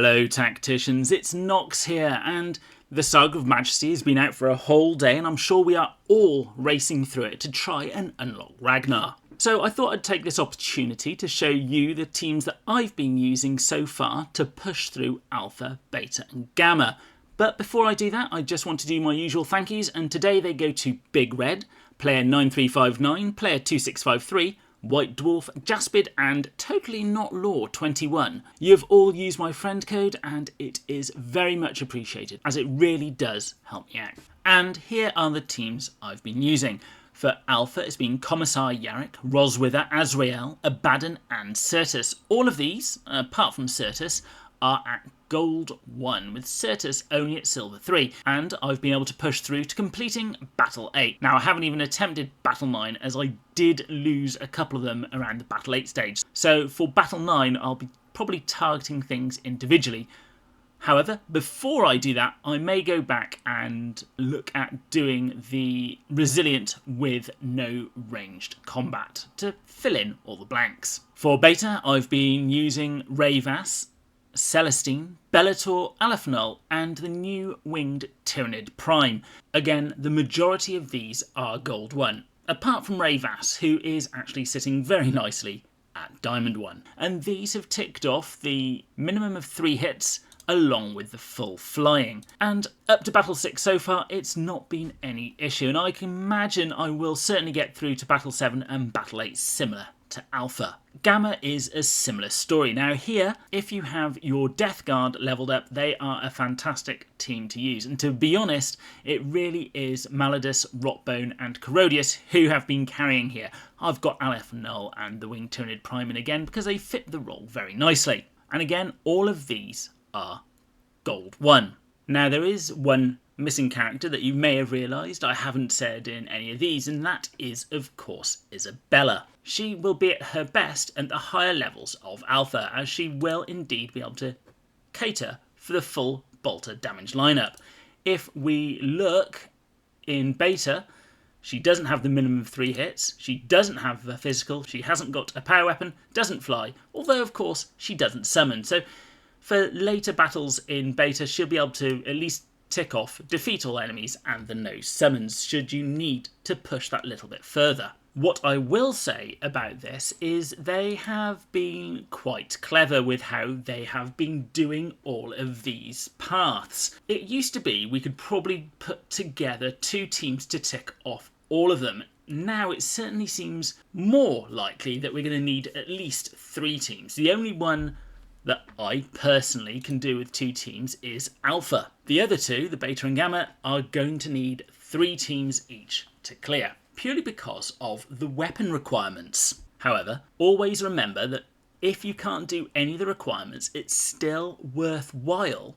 Hello tacticians, it's Nox here, and the Saga of Majesty has been out for a whole day and I'm sure we are all racing through it to try and unlock Ragnar. So I thought I'd take this opportunity to show you the teams that I've been using so far to push through Alpha, Beta and Gamma. But before I do that, I just want to do my usual thank yous, and today they go to Big Red, player 9359, player 2653, White Dwarf, Jaspid and Totally Not Law 21. You have all used my friend code and it is very much appreciated as it really does help me out. And here are the teams I've been using. For Alpha it's been Commissar Yarrick, Roswither, Azrael, Abaddon and Certus. All of these, apart from Certus, are at Gold 1, with Certus only at Silver 3, and I've been able to push through to completing Battle 8. Now I haven't even attempted Battle 9 as I did lose a couple of them around the Battle 8 stage, so for Battle 9 I'll be probably targeting things individually. However, before I do that, I may go back and look at doing the Resilient with no ranged combat to fill in all the blanks. For Beta, I've been using Ravas, Celestine, Bellator, Alaphanol and the new winged Tyrannid Prime. Again, the majority of these are Gold 1, apart from Ravas, who is actually sitting very nicely at Diamond 1. And these have ticked off the minimum of 3 hits along with the full flying. And up to Battle 6 so far, it's not been any issue, and I can imagine I will certainly get through to Battle 7 and Battle 8 similar to Alpha. Gamma is a similar story. Now here, if you have your Death Guard leveled up, they are a fantastic team to use. And to be honest, it really is Maladus, Rotbone and Corrodius who have been carrying here. I've got Alaphanol and the Winged Tyrannid Prime in again because they fit the role very nicely. And again, all of these are Gold 1. Now there is one missing character that you may have realised I haven't said in any of these, and that is of course Isabella. She will be at her best at the higher levels of Alpha, as she will indeed be able to cater for the full bolter damage lineup. If we look in Beta, she doesn't have the minimum of 3 hits, she doesn't have a physical, she hasn't got a power weapon, doesn't fly, although of course she doesn't summon. So for later battles in Beta, she'll be able to at least tick off defeat all enemies and the no summons should you need to push that little bit further. What I will say about this is they have been quite clever with how they have been doing all of these paths. It used to be we could probably put together 2 teams to tick off all of them. Now it certainly seems more likely that we're going to need at least 3 teams. The only one that I personally can do with 2 teams is Alpha. The other 2, the Beta and Gamma, are going to need 3 teams each to clear, purely because of the weapon requirements. However, always remember that if you can't do any of the requirements, it's still worthwhile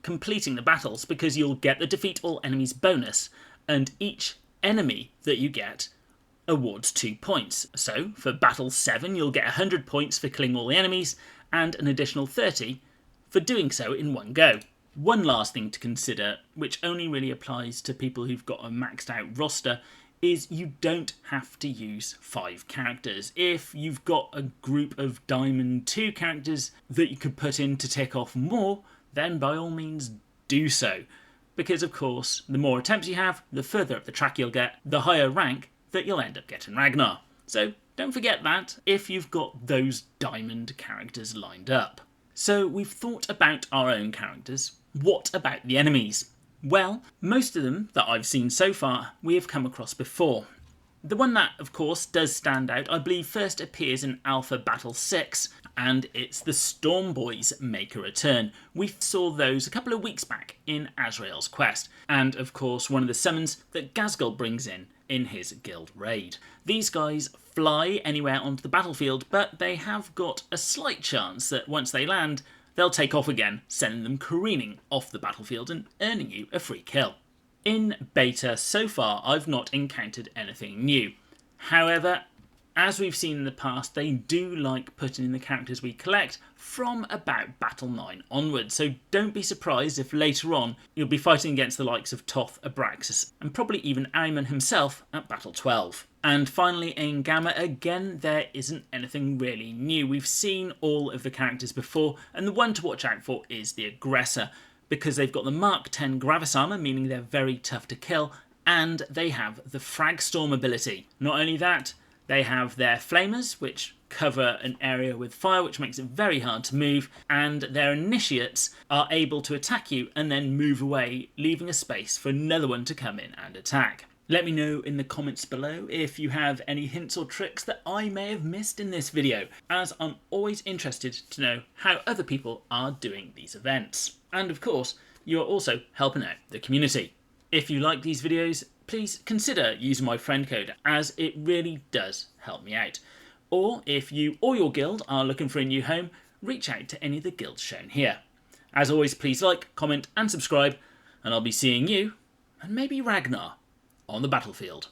completing the battles, because you'll get the defeat all enemies bonus, and each enemy that you get awards 2 points. So for Battle 7 you'll get 100 points for killing all the enemies, and an additional 30 for doing so in one go. One last thing to consider, which only really applies to people who've got a maxed out roster, is you don't have to use 5 characters. If you've got a group of Diamond 2 characters that you could put in to tick off more, then by all means do so. Because of course, the more attempts you have, the further up the track you'll get, the higher rank that you'll end up getting Ragnar. So don't forget that if you've got those Diamond characters lined up. So we've thought about our own characters. What about the enemies? Well, most of them that I've seen so far we have come across before. The one that of course does stand out, I believe first appears in Alpha Battle 6, and it's the stormboyz make a return. We saw those a couple of weeks back in Azrael's quest, and of course one of the summons that Ghazghkull brings in his guild raid. These guys fly anywhere onto the battlefield, but they have got a slight chance that once they land, they'll take off again, sending them careening off the battlefield and earning you a free kill. In Beta so far, I've not encountered anything new. However, As we've seen in the past, they do like putting in the characters we collect from about Battle 9 onwards, so don't be surprised if later on you'll be fighting against the likes of Toth, Abraxas, and probably even Ahriman himself at Battle 12. And finally, in Gamma, again, there isn't anything really new. We've seen all of the characters before, and the one to watch out for is the Aggressor, because they've got the Mark 10 Gravis armor, meaning they're very tough to kill, and they have the Frag Storm ability. Not only that, they have their Flamers, which cover an area with fire, which makes it very hard to move, and their Initiates are able to attack you and then move away, leaving a space for another one to come in and attack. Let me know in the comments below if you have any hints or tricks that I may have missed in this video, as I'm always interested to know how other people are doing these events. And of course, you are also helping out the community. If you like these videos, please consider using my friend code, as it really does help me out. Or if you or your guild are looking for a new home, reach out to any of the guilds shown here. As always, please like, comment and subscribe, and I'll be seeing you, and maybe Ragnar, on the battlefield.